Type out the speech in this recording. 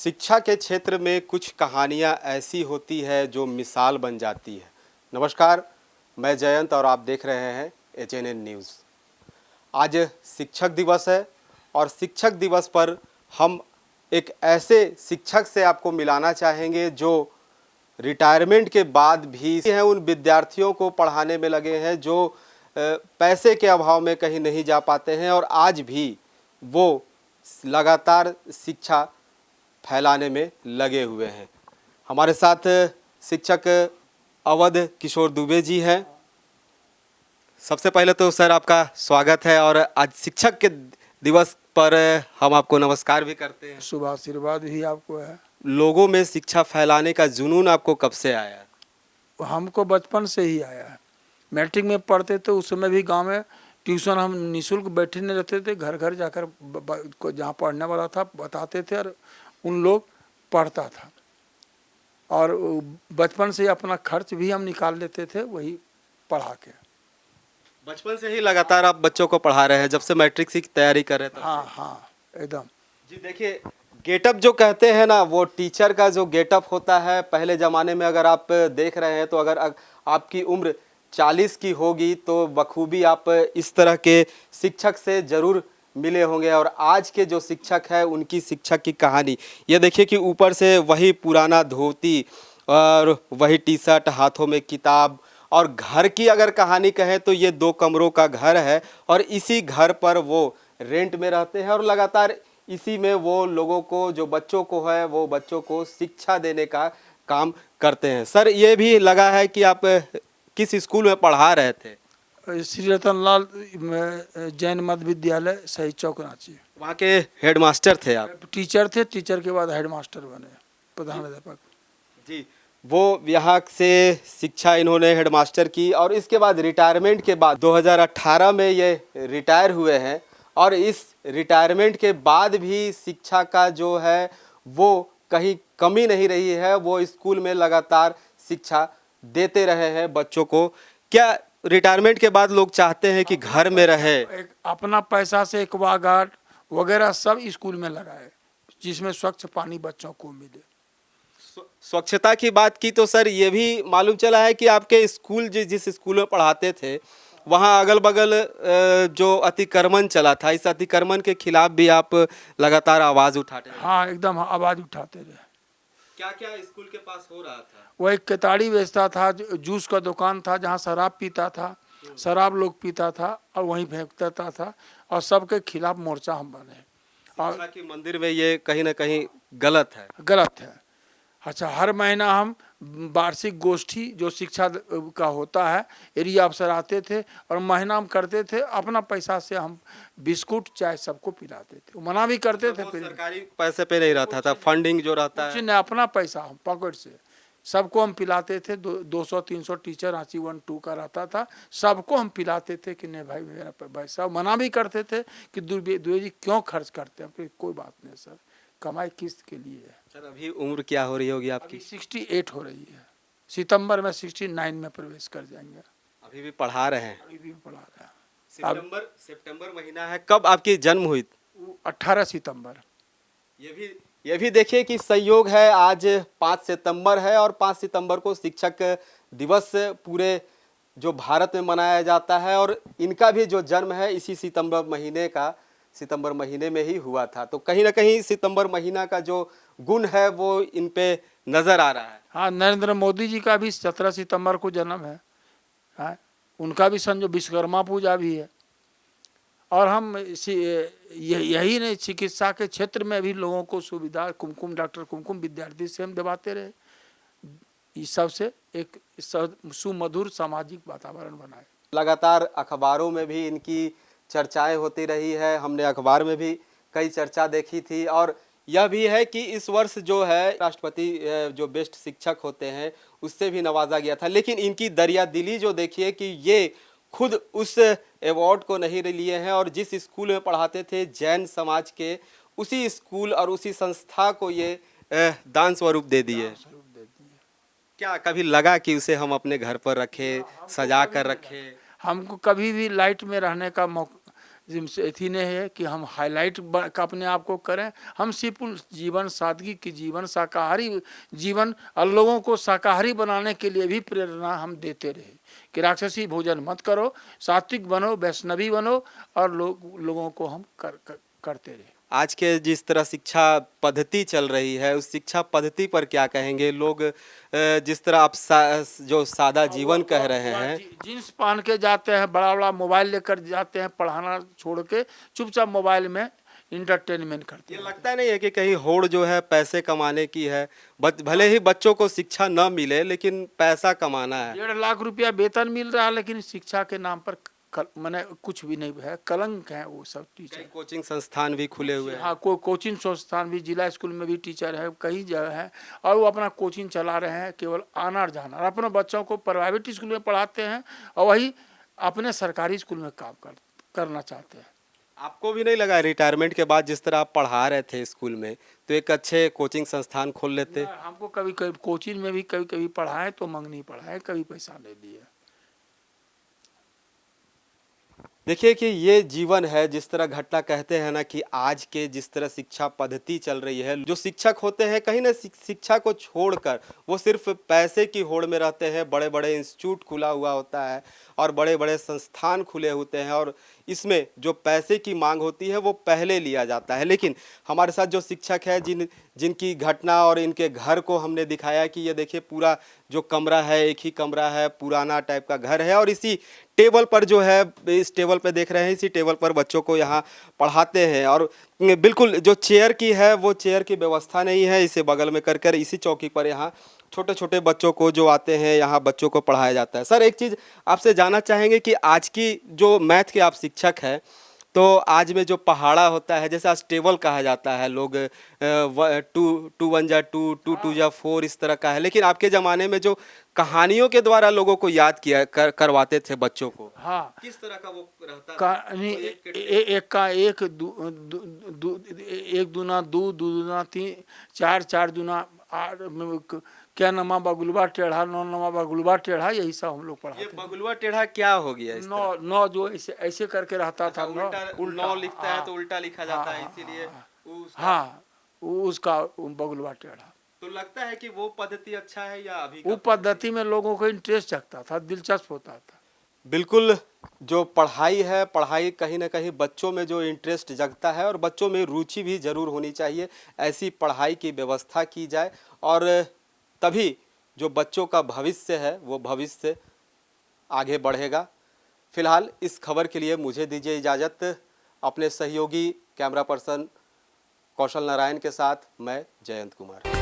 शिक्षा के क्षेत्र में कुछ कहानियाँ ऐसी होती है जो मिसाल बन जाती है। नमस्कार, मैं जयंत और आप देख रहे हैं HNN न्यूज़। आज शिक्षक दिवस है और शिक्षक दिवस पर हम एक ऐसे शिक्षक से आपको मिलाना चाहेंगे जो रिटायरमेंट के बाद भी हैं उन विद्यार्थियों को पढ़ाने में लगे हैं जो पैसे के अभाव में कहीं नहीं जा पाते हैं और आज भी वो लगातार शिक्षा फैलाने में लगे हुए हैं। हमारे साथ शिक्षक अवध किशोर दुबे जी हैं। सबसे पहले तो सर आपका स्वागत है और आज शिक्षक के दिवस पर हम आपको नमस्कार भी करते हैं। शुभ आशीर्वाद भी आपको है। लोगों में शिक्षा फैलाने का जुनून आपको कब से आया? हमको बचपन से ही आया है। मैट्रिक में पढ़ते थे उस समय भी गांव में ट्यूशन हम निःशुल्क बैठे नहीं रहते थे, घर घर जाकर जहाँ पढ़ने वाला था बताते थे और उन लोग पढ़ता था। और बचपन से अपना खर्च भी हम निकाल लेते थे वही पढ़ा के। बचपन से ही लगातार आप बच्चों को पढ़ा रहे हैं जब से मैट्रिक की तैयारी कर रहे थे? हाँ एकदम जी। देखिए, गेटअप जो कहते हैं ना, वो टीचर का जो गेटअप होता है पहले ज़माने में, अगर आप देख रहे हैं तो अगर आपकी उम्र 40 की होगी तो बखूबी आप इस तरह के शिक्षक से ज़रूर मिले होंगे। और आज के जो शिक्षक है उनकी शिक्षक की कहानी ये देखिए कि ऊपर से वही पुराना धोती और वही टी शर्ट, हाथों में किताब, और घर की अगर कहानी कहें तो ये 2 कमरों का घर है और इसी घर पर वो रेंट में रहते हैं और लगातार इसी में वो लोगों को, जो बच्चों को है, वो बच्चों को शिक्षा देने का काम करते हैं। सर, ये भी लगा है कि आप किस स्कूल में पढ़ा रहे थे? श्री रतनलाल जैन मध्य विद्यालय सही चौक रांची। वहाँ के हेडमास्टर थे आप? टीचर थे, टीचर के बाद हेडमास्टर बने, प्रधानाध्यापक जी। वो यहाँ से शिक्षा इन्होंने हेडमास्टर की और इसके बाद रिटायरमेंट के बाद 2018 में ये रिटायर हुए हैं और इस रिटायरमेंट के बाद भी शिक्षा का जो है वो कहीं कमी नहीं रही है। वो स्कूल में लगातार शिक्षा देते रहे हैं बच्चों को। क्या रिटायरमेंट के बाद लोग चाहते हैं कि घर में रहे? एक अपना पैसा से एक्वागार्ड वगैरह सब स्कूल में लगाए जिसमें स्वच्छ पानी बच्चों को मिले। स्वच्छता की बात की तो सर ये भी मालूम चला है कि आपके स्कूल जिस स्कूल में पढ़ाते थे वहाँ अगल बगल जो अतिक्रमण चला था, इस अतिक्रमण के खिलाफ भी आप लगातार आवाज़ उठाते रहे? हाँ एकदम आवाज़ उठाते रहे। क्या क्या स्कूल के पास हो रहा था? वो एक केताड़ी बेचता था, जूस का दुकान था जहाँ शराब पीता था, शराब लोग पीता था और वहीं फेंक देता था और सबके खिलाफ मोर्चा हम बने। शिक्षा के मंदिर में ये कहीं ना कहीं गलत है। गलत है। अच्छा, हर महीना हम वार्षिक गोष्ठी जो शिक्षा का होता है, एरिया अफसर आते थे और महीना हम करते थे, अपना पैसा से हम बिस्कुट चाय सबको पिलाते थे, मना भी करते थे। फिर सरकारी पैसे पे नहीं रहता था, फंडिंग जो रहता है नहीं, अपना पैसा हम पॉकेट से सबको हम पिलाते थे। 200-300 टीचर रांची 1-2 का रहता था, सबको हम पिलाते थे कि नहीं भाई मेरा पैसा। मना भी करते थे कि दुबे जी क्यों खर्च करते हैं, फिर कोई बात नहीं सर, कमाई किस के लिए है। सर, अभी उम्र क्या हो रही होगी आपकी? 68 हो रही है, सितंबर में 69 में प्रवेश कर जाएंगे। अभी भी पढ़ा रहे हैं? अभी भी पढ़ा रहे हैं। सितंबर महीना है। कब आपकी जन्म हुई? 18 सितंबर। ये भी देखिए कि संयोग है, आज 5 सितंबर है और 5 सितंबर को शिक्षक दिवस पूरे जो भारत में मनाया जाता है और इनका भी जो जन्म है इसी सितंबर महीने में ही हुआ था। तो कहीं ना कहीं सितंबर महीना का जो गुण है वो इन पे नजर आ रहा है। हाँ, नरेंद्र मोदी जी का भी 17 सितंबर को जन्म है। हाँ, उनका भी संजो विश्वकर्मा पूजा भी है। और हम यही नहीं, चिकित्सा के क्षेत्र में भी लोगों को सुविधा, डॉक्टर कुमकुम विद्यार्थी से हम दिवाते रहे। इस सबसे एक सुमधुर सामाजिक वातावरण बनाए। लगातार अखबारों में भी इनकी चर्चाएं होती रही है। हमने अखबार में भी कई चर्चा देखी थी और यह भी है कि इस वर्ष जो है राष्ट्रपति जो बेस्ट शिक्षक होते हैं उससे भी नवाजा गया था। लेकिन इनकी दरिया दिली जो देखिए कि ये खुद उस अवार्ड को नहीं लिए हैं और जिस स्कूल में पढ़ाते थे जैन समाज के, उसी स्कूल और उसी संस्था को ये दान स्वरूप दे दिए। क्या कभी लगा कि उसे हम अपने घर पर रखें, सजा कर रखें? हमको कभी भी लाइट में रहने का मौका इथी नहीं है कि हम हाईलाइट का अपने आप को करें। हम सिंपल जीवन, सादगी की जीवन, शाकाहारी जीवन और लोगों को शाकाहारी बनाने के लिए भी प्रेरणा हम देते रहे कि राक्षसी भोजन मत करो, सात्विक बनो, वैष्णवी बनो, और लोगों को हम करते रहे। आज के जिस तरह शिक्षा पद्धति चल रही है, उस शिक्षा पद्धति पर क्या कहेंगे? लोग जिस तरह आप जो सादा जीवन कह रहे हैं, जींस पहन के जाते हैं, बड़ा बड़ा मोबाइल लेकर जाते हैं, पढ़ाना छोड़ के चुपचाप मोबाइल में इंटरटेनमेंट करते ये हैं। लगता नहीं है कि कहीं होड़ जो है पैसे कमाने की है? भले ही बच्चों को शिक्षा न मिले, लेकिन पैसा कमाना है। 1.5 लाख रुपया वेतन मिल रहा है, लेकिन शिक्षा के नाम पर मैंने कुछ भी नहीं है, कलंक है वो सब टीचर। कई कोचिंग संस्थान भी खुले हुए हैं। हाँ, कोचिंग संस्थान भी, जिला स्कूल में भी टीचर है, कई जगह है, और वो अपना कोचिंग चला रहे हैं, केवल आना जाना। और अपने बच्चों को प्राइवेट स्कूल में पढ़ाते हैं और वही अपने सरकारी स्कूल में काम करना चाहते हैं। आपको भी नहीं लगा रिटायरमेंट के बाद जिस तरह आप पढ़ा रहे थे स्कूल में, तो एक अच्छे कोचिंग संस्थान खोल लेते? हमको कभी कभी कोचिंग में भी कभी पढ़ाए तो मंगनी पढ़ाए, कभी पैसा नहीं दिए। देखिए कि ये जीवन है, जिस तरह घटना कहते हैं ना कि आज के जिस तरह शिक्षा पद्धति चल रही है, जो शिक्षक होते हैं कहीं ना शिक्षा को छोड़कर वो सिर्फ पैसे की होड़ में रहते हैं। बड़े बड़े इंस्टीट्यूट खुला हुआ होता है और बड़े बड़े संस्थान खुले होते हैं, और इसमें जो पैसे की मांग होती है वो पहले लिया जाता है। लेकिन हमारे साथ जो शिक्षक है, जिनकी घटना और इनके घर को हमने दिखाया कि ये देखिए पूरा जो कमरा है, एक ही कमरा है, पुराना टाइप का घर है, और इसी टेबल पर जो है, इस टेबल पर देख रहे हैं, इसी टेबल पर बच्चों को यहाँ पढ़ाते हैं। और बिल्कुल जो चेयर की है वो चेयर की व्यवस्था नहीं है, इसे बगल में कर इसी चौकी पर यहाँ छोटे छोटे बच्चों को जो आते हैं यहाँ बच्चों को पढ़ाया जाता है। सर, एक चीज़ आपसे जानना चाहेंगे कि आज की जो मैथ के आप शिक्षक हैं, तो आज में जो पहाड़ा होता है, जैसे आज टेबल कहा जाता है, लोग 2 1 जा 2 2 2 जा 4 इस तरह का है, लेकिन आपके ज़माने में जो कहानियों के द्वारा लोगों को याद करवाते थे बच्चों को, हाँ, किस तरह का वो रहता था? कहानी एक का एक, एक दूना दो, दो दूना तीन, चार, चार दूना आठ, क्या नमा बगुलबा टेढ़ा, नौ नमा बगुलबा टेढ़ा, यही सब हम लोग पढ़ाते ये थे। बगुलवा टेढ़ा क्या हो गया? इस तरह? नौ जो ऐसे करके रहता था, नौ लिखता है तो उल्टा लिखा जाता है, इसीलिए हाँ, उसका बगुलवा टेढ़ा। तो लगता है कि वो पद्धति अच्छा है या अभी वो पद्धति में लोगों को इंटरेस्ट जगता था, दिलचस्प होता था। बिल्कुल, जो पढ़ाई है, पढ़ाई कहीं ना कहीं बच्चों में जो इंटरेस्ट जगता है, और बच्चों में रुचि भी ज़रूर होनी चाहिए। ऐसी पढ़ाई की व्यवस्था की जाए, और तभी जो बच्चों का भविष्य है वो भविष्य आगे बढ़ेगा। फिलहाल इस खबर के लिए मुझे दीजिए इजाज़त। अपने सहयोगी कैमरा पर्सन कौशल नारायण के साथ मैं जयंत कुमार।